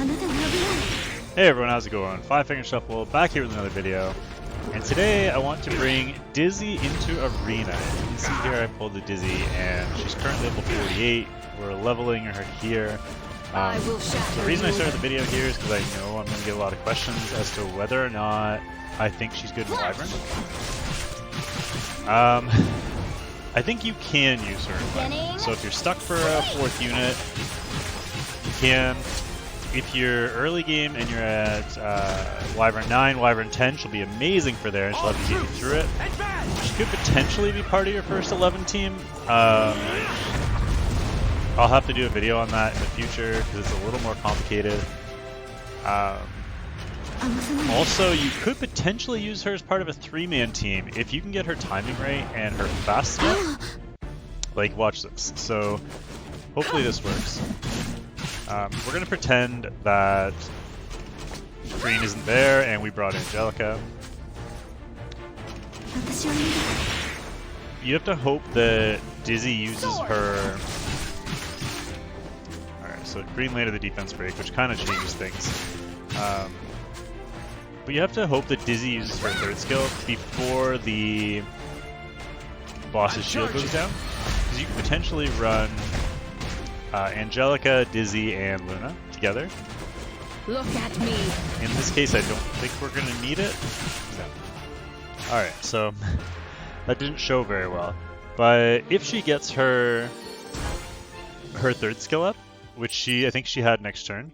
Hey everyone, how's it going? Five Finger Shuffle, back here with another video. And today I want to bring Dizzy into Arena. You can see here I pulled the Dizzy and she's currently level 48. We're leveling her here. The reason I started the video here is because I know I'm going to get a lot of questions as to whether or not I think she's good in Wyvern. I think you can use her in Wyvern. So if you're stuck for a fourth unit, you can. If you're early game and you're at Wyvern 9, Wyvern 10, she'll be amazing for there and she'll have to get you through it. She could potentially be part of your first 11 team. I'll have to do a video on that in the future because it's a little more complicated. Also, you could potentially use her as part of a 3-man team if you can get her timing right and her fast stuff. Like, watch this. So, hopefully this works. We're going to pretend that Green isn't there and we brought Angelica. You have to hope that Dizzy uses her... Alright, so Green landed the defense break, which kind of changes things. But you have to hope that Dizzy uses her third skill before the boss's shield goes down. Because you could potentially run Angelica, Dizzy, and Luna together. Look at me. In this case, I don't think we're going to need it. No. Alright, so that didn't show very well. But if she gets her third skill up, which I think she had next turn,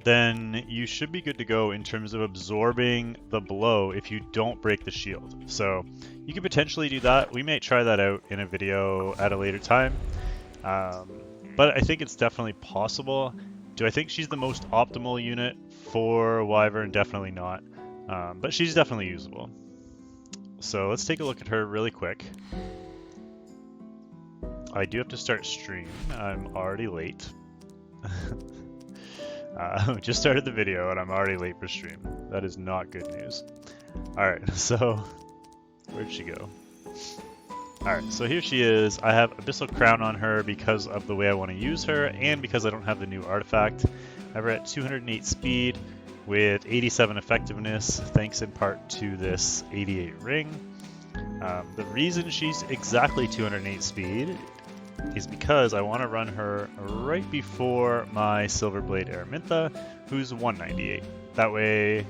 then you should be good to go in terms of absorbing the blow if you don't break the shield. So you could potentially do that. We may try that out in a video at a later time. But I think it's definitely possible. Do I think she's the most optimal unit for Wyvern? Definitely not. But she's definitely usable. So let's take a look at her really quick. I do have to start stream. I'm already late. Just started the video and I'm already late for stream. That is not good news. Alright, so where'd she go? Alright, so here she is. I have Abyssal Crown on her because of the way I want to use her and because I don't have the new artifact. I have her at 208 speed with 87 effectiveness, thanks in part to this 88 ring. The reason she's exactly 208 speed is because I want to run her right before my Silverblade Araminta, who's 198. That way,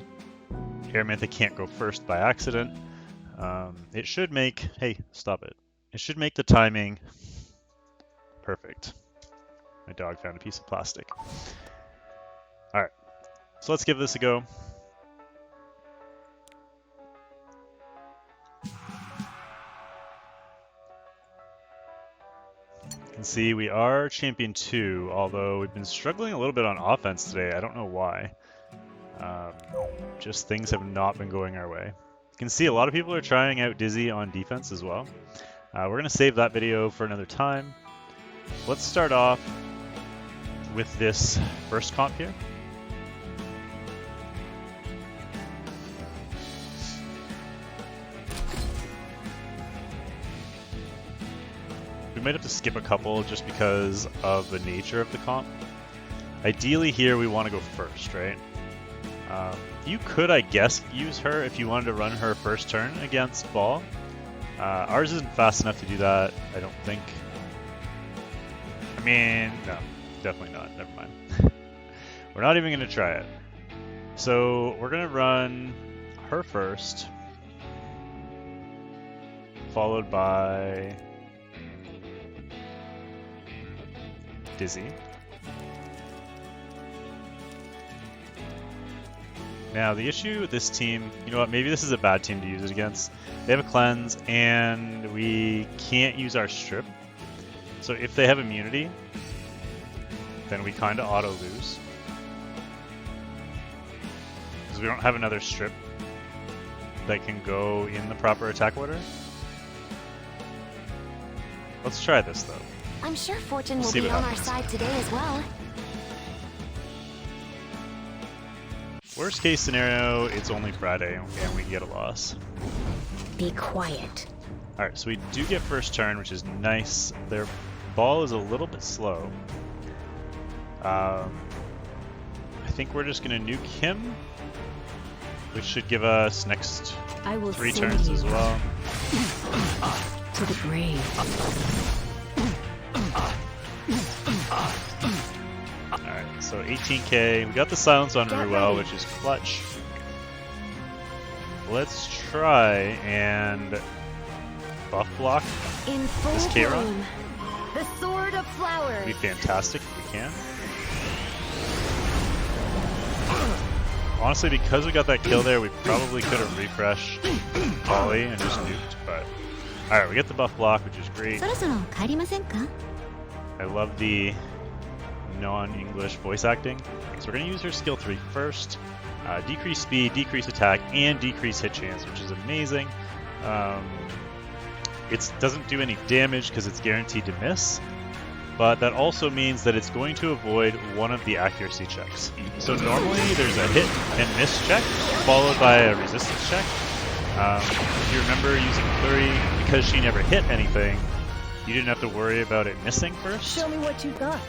Araminta can't go first by accident. It should make... Hey, stop it. It should make the timing perfect. My dog found a piece of plastic. Alright, so let's give this a go. You can see we are Champion 2, although we've been struggling a little bit on offense today. I don't know why. Just things have not been going our way. You can see a lot of people are trying out Dizzy on defense as well. We're going to save that video for another time. Let's start off with this first comp here. We might have to skip a couple just because of the nature of the comp. Ideally here we want to go first, right? You could, I guess, use her if you wanted to run her first turn against Ball. Ours isn't fast enough to do that, I don't think. I mean, no, definitely not, never mind. We're not even going to try it. So we're going to run her first, followed by Dizzy. Now the issue with this team, you know what, maybe this is a bad team to use it against. They have a cleanse and we can't use our strip. So if they have immunity, then we kind of auto lose. Because we don't have another strip that can go in the proper attack order. Let's try this though. I'm sure fortune will be on our side today as well. Worst case scenario, it's only Friday and we get a loss. Be quiet. Alright, so we do get first turn, which is nice. Their ball is a little bit slow. think we're just going to nuke him, which should give us next I will 3 send turns you as well. to the grave. Alright, so 18k. We got the silence on Get Ruel, ready. which is clutch. Let's try and buff block. In full This Kairon? bloom. The sword of flowers. Would be fantastic if we can. Honestly, because we got that kill there, we probably could have refreshed volley and just nuked, but... Alright, we get the buff block, which is great. そろそろ帰りませんか? I love the non-English voice acting. So we're going to use her skill 3 first. Decrease speed, decrease attack, and decrease hit chance, which is amazing. It doesn't do any damage because it's guaranteed to miss, but that also means that it's going to avoid one of the accuracy checks. So normally there's a hit and miss check, followed by a resistance check. If you remember using Flurry, because she never hit anything, you didn't have to worry about it missing first. Show me what you got.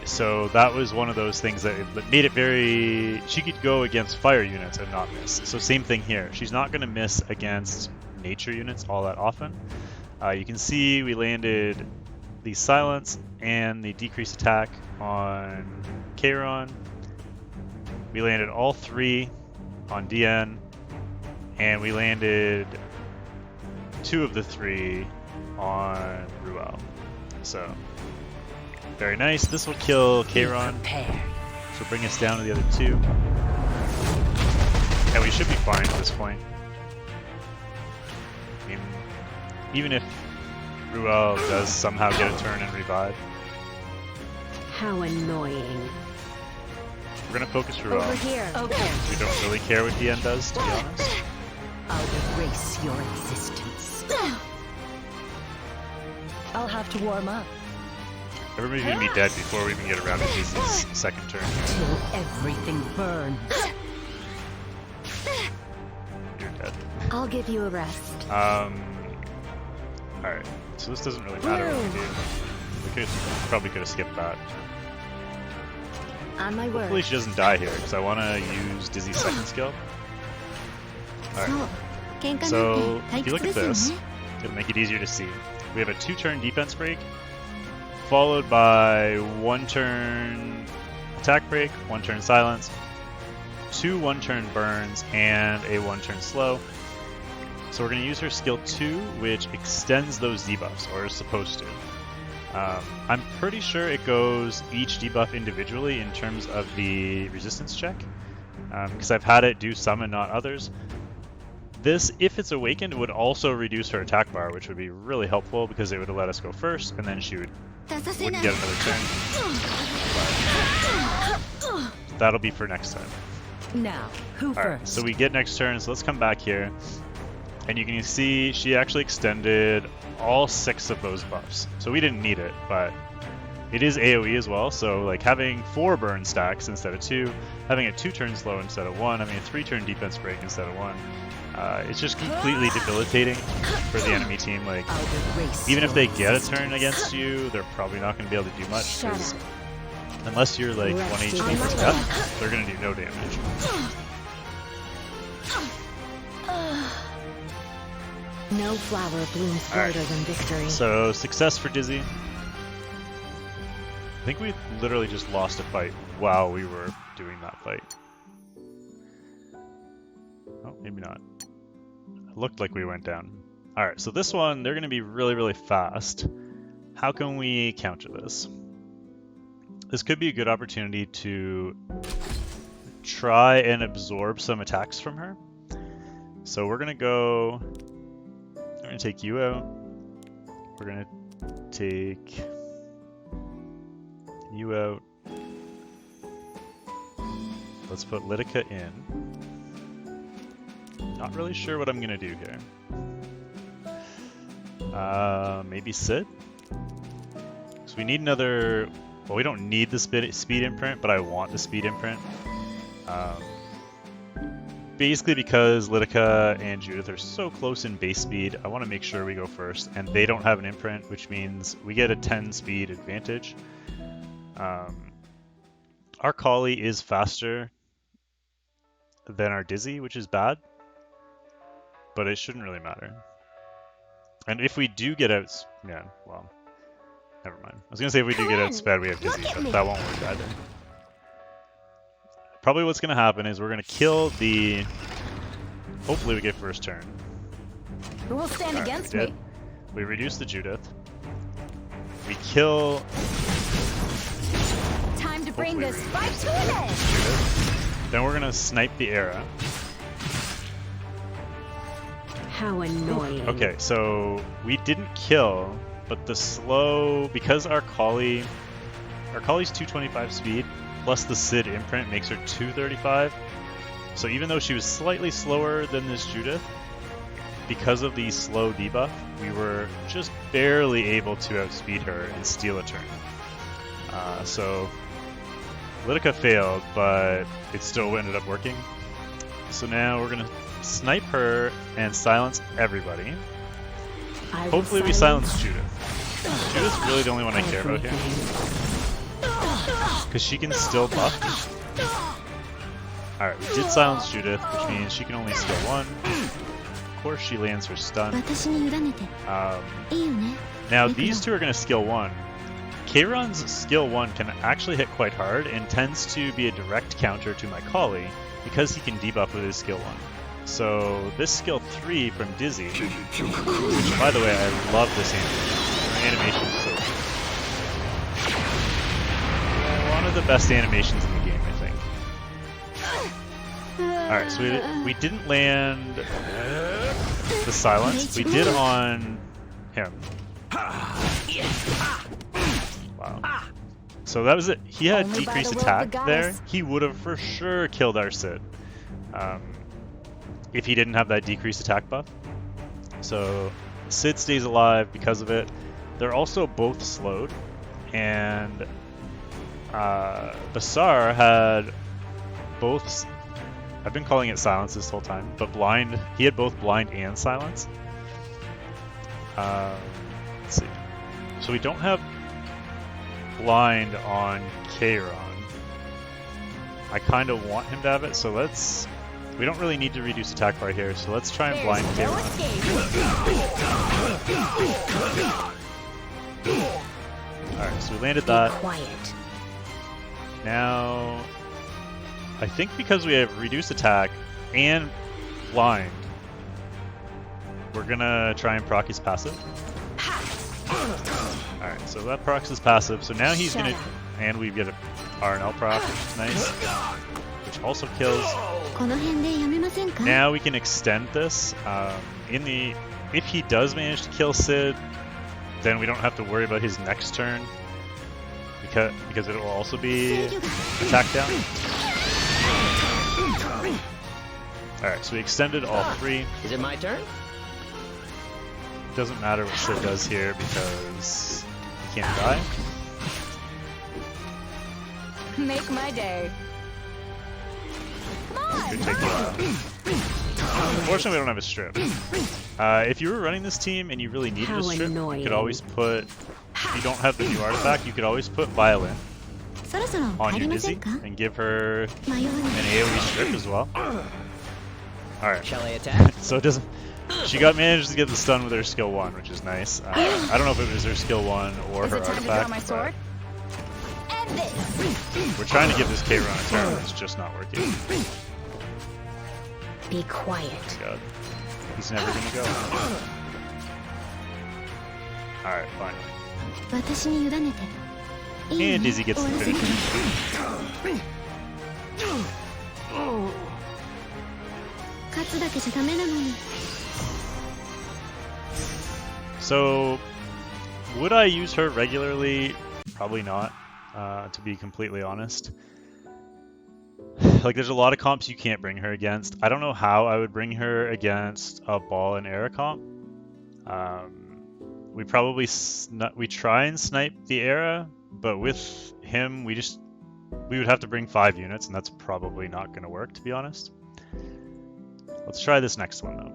So that was one of those things that made it very... She could go against fire units and not miss. So same thing here. She's not going to miss against nature units all that often. You can see we landed the silence and the decreased attack on Kairon. We landed all 3 on DN, and we landed 2 of the 3 on Ruel. So, very nice. This will kill Kairon. Which will bring us down to the other 2. And we should be fine at this point. I mean, even if Ruel does somehow get a turn and revive. How annoying. We're gonna focus Ruel. Over here. Okay. We don't really care what DN does, to be honest. I'll erase your existence. I'll have to warm up Everybody's gonna be dead before we even get around to Dizzy's second turn. till everything burns. You're dead. I'll give you a rest. Alright, so this doesn't really matter what we do. We probably could have skipped that. On my Hopefully word. she doesn't die here, because I want to use Dizzy's second skill. Alright, so if you look at this, it'll make it easier to see. We have a 2-turn defense break, followed by 1-turn attack break, 1-turn silence, 2 1-turn burns, and a 1-turn slow. So we're going to use her skill 2, which extends those debuffs, or is supposed to. I'm pretty sure it goes each debuff individually in terms of the resistance check, because I've had it do some and not others. This, if it's awakened, would also reduce her attack bar, which would be really helpful because it would have let us go first, and then she wouldn't get another turn. But that'll be for next time. Now, who Alright, first? so we get next turn, so let's come back here. And you can see she actually extended all 6 of those buffs. So we didn't need it, but it is AoE as well, so like having 4 burn stacks instead of 2, having a 2-turn slow instead of 1, having a 3-turn defense break instead of 1, it's just completely debilitating for the enemy team. Like, even if they get a turn against you, they're probably not going to be able to do much, because unless you're like 1 HP for death, they're going to do no damage. No flower blooms brighter than victory. So, success for Dizzy. I think we literally just lost a fight while we were doing that fight. Oh, maybe not. It looked like we went down. Alright, so this one, they're going to be really, really fast. How can we counter this? This could be a good opportunity to try and absorb some attacks from her. So we're going to go... We're going to take you out. We're going to take you out. Let's put Lidica in. Not really sure what I'm going to do here. Maybe Sid? So we need another... Well, we don't need the speed imprint, but I want the speed imprint. Basically because Lidica and Judith are so close in base speed, I want to make sure we go first, and they don't have an imprint, which means we get a 10 speed advantage. our Collie is faster than our Dizzy, which is bad, but it shouldn't really matter. And if we do get out, yeah, well, never mind. I was gonna say if we do get outsped, we have Dizzy, but that won't work either. Probably what's gonna happen is we're gonna kill the. Hopefully we get first turn. Who will stand Alright, against we did. me? We reduce the Judith. We kill. Time to bring Hopefully this we fight reduce to an end. Judith. Then we're gonna snipe the Era. How annoying. Okay, so we didn't kill, but the slow, because our Collie's 225 speed, plus the Sid imprint makes her 235. So even though she was slightly slower than this Judith, because of the slow debuff, we were just barely able to outspeed her and steal a turn. So Lidica failed, but it still ended up working. So now we're gonna snipe her and silence everybody. I will Hopefully we silence Judith. Judith's really the only one I care about here. Because she can still buff. Alright, we did silence Judith, which means she can only skill 1. Of course she lands her stun. Now these two are going to skill 1. Kayron's skill 1 can actually hit quite hard and tends to be a direct counter to my Collie because he can debuff with his skill 1. So this skill 3 from Dizzy, which by the way I love this animation. Her animation is so cool. One of the best animations in the game, I think. Alright, so we didn't land the silence. We did on him. Wow. So that was it. He had Only by decreased the will of attack the there. goddess. He would have for sure killed our Sid. If he didn't have that decreased attack buff. So Sid stays alive because of it. They're also both slowed. And Basar had both. I've been calling it silence this whole time, but blind. He had both blind and silence. Let's see. So we don't have blind on Kayron. I kind of want him to have it, so let's. We don't really need to reduce attack bar here, so let's try and blind There's no Kayron. Alright, so we landed Be that. quiet. Now, I think because we have reduced attack and blind, we're gonna try and proc his passive. Alright, so that procs his passive, so now he's Shut gonna. up. And we get a RNL proc, which is nice. Which also kills. Now we can extend this. If he does manage to kill Sid, then we don't have to worry about his next turn. Because it will also be attack down. Alright, so we extended all 3. Is it my turn? Doesn't matter what Sid does here because he can't die. Make my day. Come on! Could take a while. Unfortunately, we don't have a strip. If you were running this team and you really needed How a strip, you annoying. could always put. If you don't have the new artifact, you could always put Violin on your Dizzy and give her an AoE strip as well. Alright, Shall I attack? so it doesn't. She managed to get the stun with her skill 1, which is nice. I don't know if it was her skill 1 or Is her it time to draw artifact. my but sword? And this! we're trying to give this Kayron a turn, but it's just not working. Be quiet. God. He's never gonna go. Alright, fine. And Dizzy gets the finish. So, would I use her regularly? Probably not, to be completely honest. Like, there's a lot of comps you can't bring her against. I don't know how I would bring her against a Ball and Era comp. We probably we try and snipe the Era, but with him, we would have to bring 5 units, and that's probably not going to work, to be honest. Let's try this next one, though.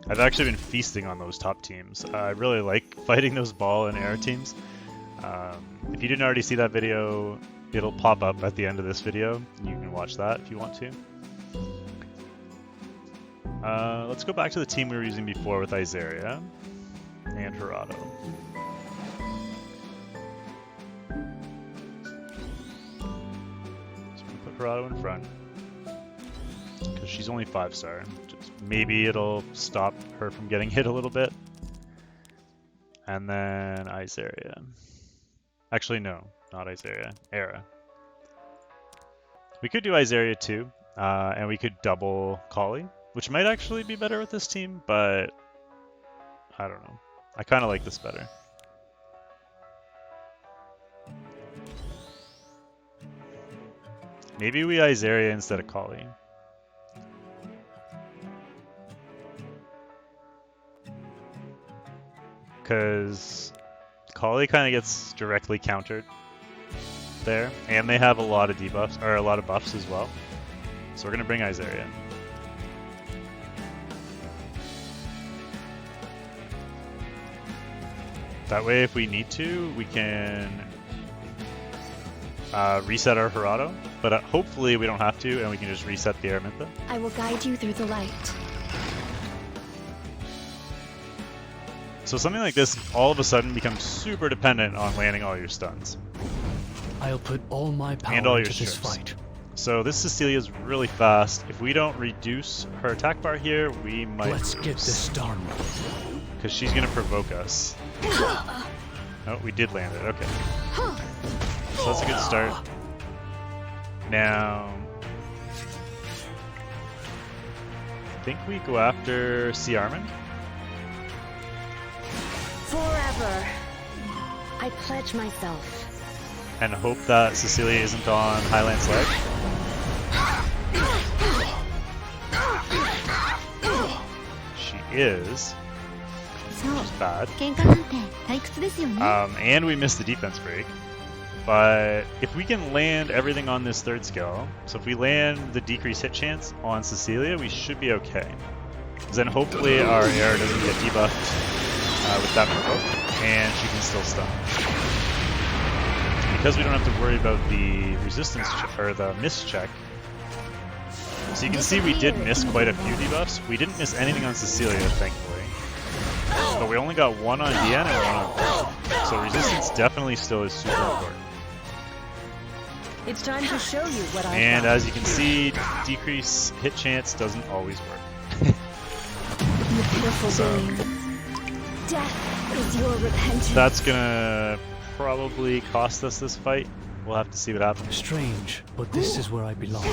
I've actually been feasting on those top teams. I really like fighting those Ball and Air teams. If you didn't already see that video, it'll pop up at the end of this video. You can watch that if you want to. Let's go back to the team we were using before with Izaria and Hirado. So I'm gonna put Hirado in front because she's only 5-star. Just maybe it'll stop her from getting hit a little bit. And then Izaria. Actually, no, not Izaria. Era. We could do Izaria too, and we could double Kali, which might actually be better with this team, but I don't know. I kind of like this better. Maybe we Izaria instead of Kali. Because Kali kind of gets directly countered there, and they have a lot of debuffs, or a lot of buffs as well. So we're going to bring Izaria in. That way, if we need to, we can reset our Hirado, but hopefully we don't have to, and we can just reset the Araminta. I will guide you through the light. So something like this all of a sudden becomes super dependent on landing all your stuns. I'll put all my power And all your into this strips. fight. So this Cecilia's really fast. If we don't reduce her attack bar here, we might Let's get this done. because she's going to provoke us. Oh, we did land it. Okay. So that's a good start. Now, I think we go after Ciarman. Forever. I pledge myself. And hope that Cecilia isn't on Highland's leg. She is. Which is bad. 喧嘩なんて退屈ですよね。 And we missed the defense break. But if we can land everything on this third skill, so if we land the decreased hit chance on Cecilia, we should be okay. Then hopefully our air doesn't get debuffed with that provoke, and she can still stun. Because we don't have to worry about the resistance or the miss check. So you can see we did miss quite a few debuffs. We didn't miss anything on Cecilia, thankfully. But we only got one on Dian and one on Pearl. So resistance definitely still is super important. It's time to show you what I And got. as you can see, decrease hit chance doesn't always work. You pitiful So- being. Death is your repentance. That's gonna probably cost us this fight. We'll have to see what happens. Strange, but this is where I belong.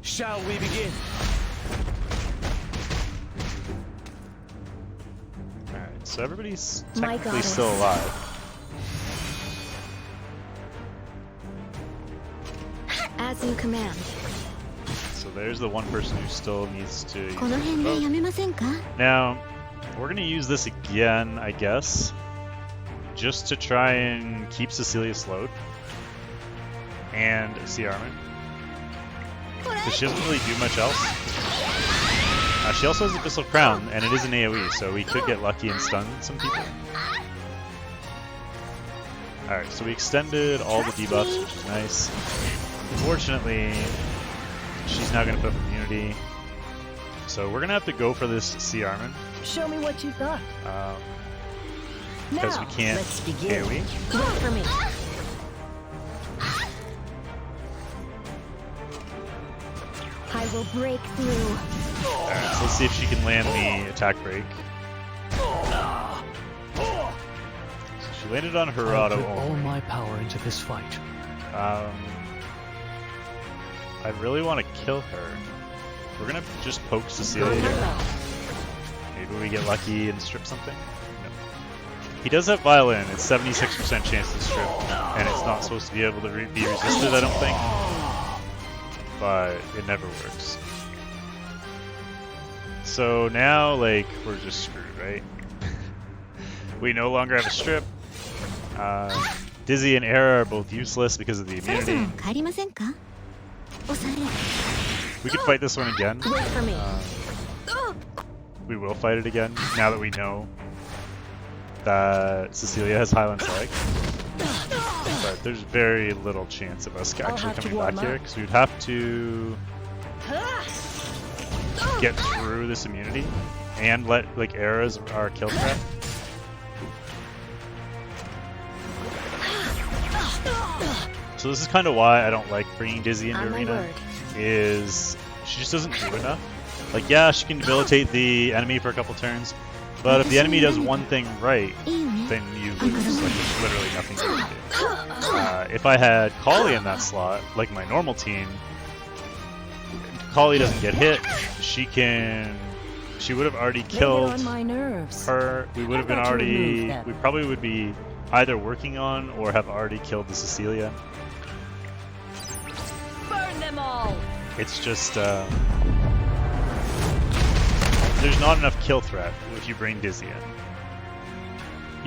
Shall we begin? Alright, so everybody's My technically goddess. still alive. As you command. So there's the one person who still needs to use この辺で provoke. やめませんか? Now, we're gonna use this again, I guess, just to try and keep Cecilia slowed. And Ciarman. Because she doesn't really do much else. She also has Abyssal Crown, and it is an AoE, so we could get lucky and stun some people. Alright, so we extended all the debuffs, which is nice. Unfortunately, she's now going to put up immunity. So we're going to have to go for this Ciarman, Show me what you got. because we Now, can't let's begin. AoE. Wait for me. I will break through. Alright, so let's see if she can land the attack break. So she landed on I'll Hirado put all only. my power into this fight. I really want to kill her. We're gonna just poke Cecilia here. Maybe we get lucky and strip something? No. He does have Violin. It's 76% chance to strip. And it's not supposed to be able to be resisted, I don't think. But it never works. So now, like, we're just screwed, right? We no longer have a strip. Dizzy and Era are both useless because of the そろそろ immunity. 帰りませんか? 抑える. We could fight this one again. Wait for me. We will fight it again now that we know that Cecilia has Highland Flag. But there's very little chance of us actually have to coming warm back here, up. because we'd have to get through this immunity and let like Era's our kill threat. So this is kind of why I don't like bringing Dizzy into On my arena. word. Is she just doesn't do enough. Like, yeah, she can debilitate the enemy for a couple turns, but if the enemy does one thing right, then you lose. Like, there's literally nothing you can do. If I had Kali in that slot, like my normal team, Kali doesn't get hit. She would have already They get killed on my nerves. her. We would have been I've got to remove already. them. We probably would be either working on or have already killed the Cecilia. Burn them all. It's just there's not enough kill threat if you bring Dizzy in.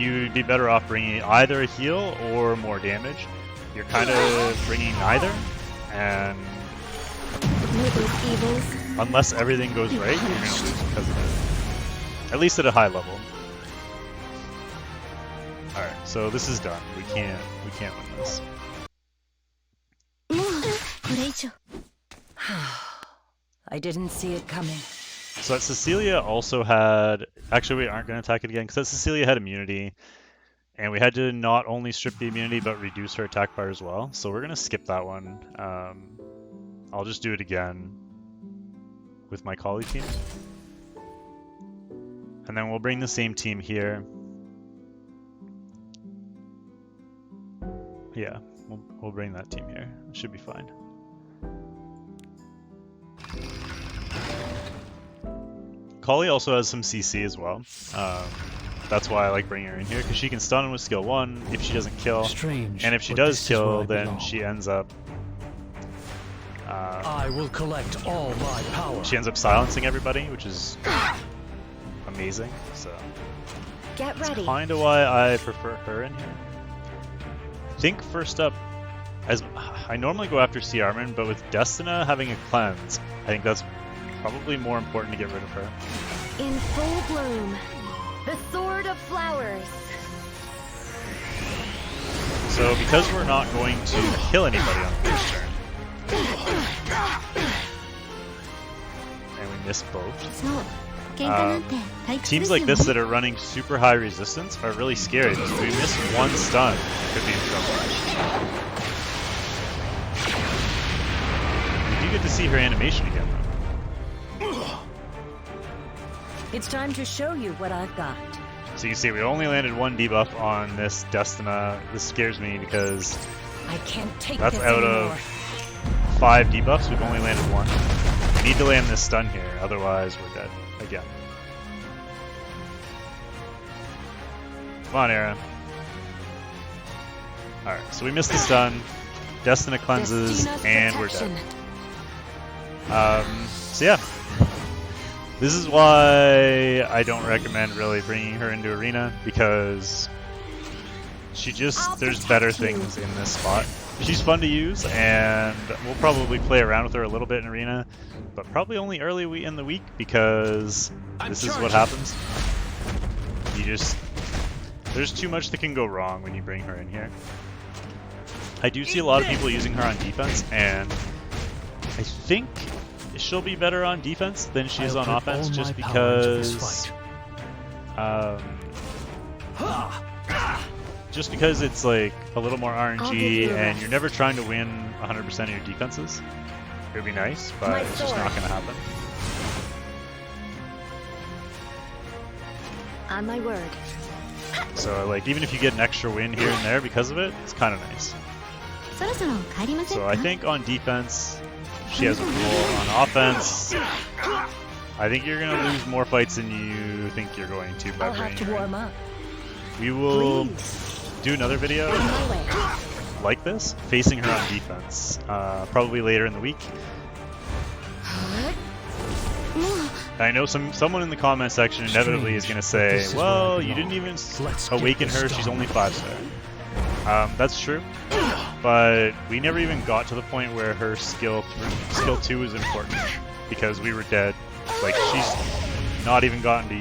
You'd be better off bringing either a heal or more damage. You're kind of bringing neither, and Know those evils. unless everything goes right, you're gonna lose because of it. At least at a high level. All right, so this is done. We can't win this. もうこれ以上 I didn't see it coming. So that Cecilia also had... Actually, we aren't going to attack it again, because that Cecilia had immunity. And we had to not only strip the immunity, but reduce her attack bar as well. So we're going to skip that one. I'll just do it again with my Kali team. And then we'll bring the same team here. Yeah, we'll bring that team here. It should be fine. Kali also has some CC as well. That's why I like bringing her in here, because she can stun with skill 1 if she doesn't kill. Strange, And if she but does this is where kill, I then belong. she ends up I will collect all my power. silencing everybody, which is amazing. So Get ready. kind of why I prefer her in here. I think first up, as I normally go after Ciarman, but with Destina having a cleanse, I think that's probably more important to get rid of her. In full bloom. The Sword of Flowers. So because we're not going to kill anybody on the first turn, and we miss both. そう。喧嘩なんて退屈 Teams ですよ like this that are running super high resistance are really scary, because if we miss one stun, we could be in trouble. We do get to see her animation again, though. It's time to show you what I've got. So you see, we only landed one debuff on this Destina. This scares me because I can't take that's this out anymore. of 5 debuffs. We've only landed 1. We need to land this stun here, otherwise we're dead again. Come on, Era. Alright, so we missed the stun. Destina cleanses, Destina's and we're protection. dead. So yeah. This is why I don't recommend really bringing her into arena, because there's better things in this spot. She's fun to use, and we'll probably play around with her a little bit in arena, but probably only early in the week, because this is what happens. There's too much that can go wrong when you bring her in here. I do see a lot of people using her on defense, and I think she'll be better on defense than she is I'll on put all offense, just my power into this because it's like a little more I'll give RNG, you a and rest. you're never trying to win 100% of your defenses. It would be nice, but My it's just sword. not going to happen. On my word. So like, even if you get an extra win here and there because of it, it's kind of nice. そろそろ帰りません So か I think on defense, she has a role. On offense, I think you're going to lose more fights than you think you're going to by I'll have bringing to her in. warm up. We will Please. do another video On my way. like this, facing her on defense, probably later in the week. もう I know someone in the comment section inevitably is going to say, This is where I well, you belong. didn't even Let's get awaken this her, she's done. only 5-star. That's true, but we never even got to the point where her skill 2 was important, because we were dead. Like, she's not even gotten to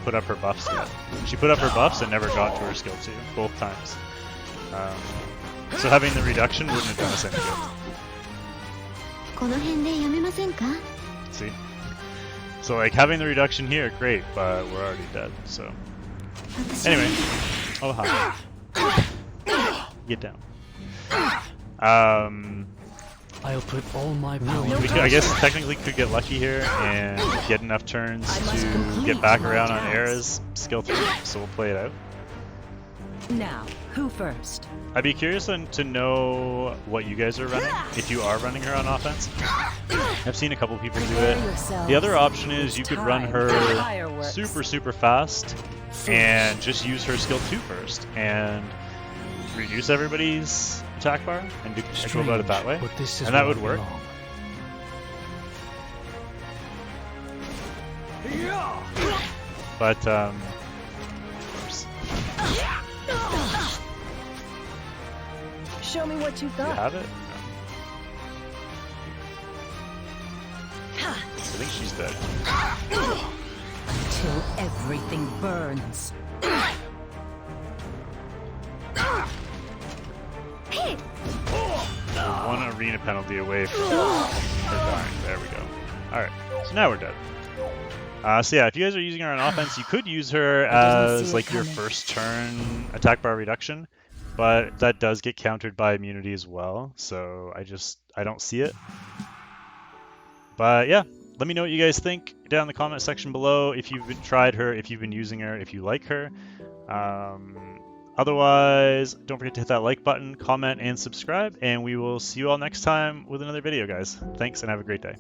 put up her buffs yet. She put up her buffs and never got to her skill 2, both times. So having the reduction wouldn't have done us any good. この辺でやめませんか? See? So like having the reduction here, great, but we're already dead, so. Anyway. Oh hi. Get down. I'll put all my power. We could, I guess technically could get lucky here and get enough turns to get back around on Era's skill 3, so we'll play it out. Now, who first? I'd be curious to know what you guys are running, if you are running her on offense. I've seen a couple people do it. The other option is you could run her super fast and just use her skill 2 first and reduce everybody's attack bar and go about it that way. And that would work. But, oops. Show me what you've Do you got. have it? No. I think she's dead. Till everything burns. We're one arena penalty away from her dying. There we go. Alright, so now we're dead. So yeah, if you guys are using her on offense, you could use her as like your first turn attack bar reduction, but that does get countered by immunity as well, so I don't see it. But yeah, let me know what you guys think down in the comment section below, if you've tried her, if you've been using her, if you like her. Otherwise, don't forget to hit that like button, comment, and subscribe, and we will see you all next time with another video, guys. Thanks, and have a great day.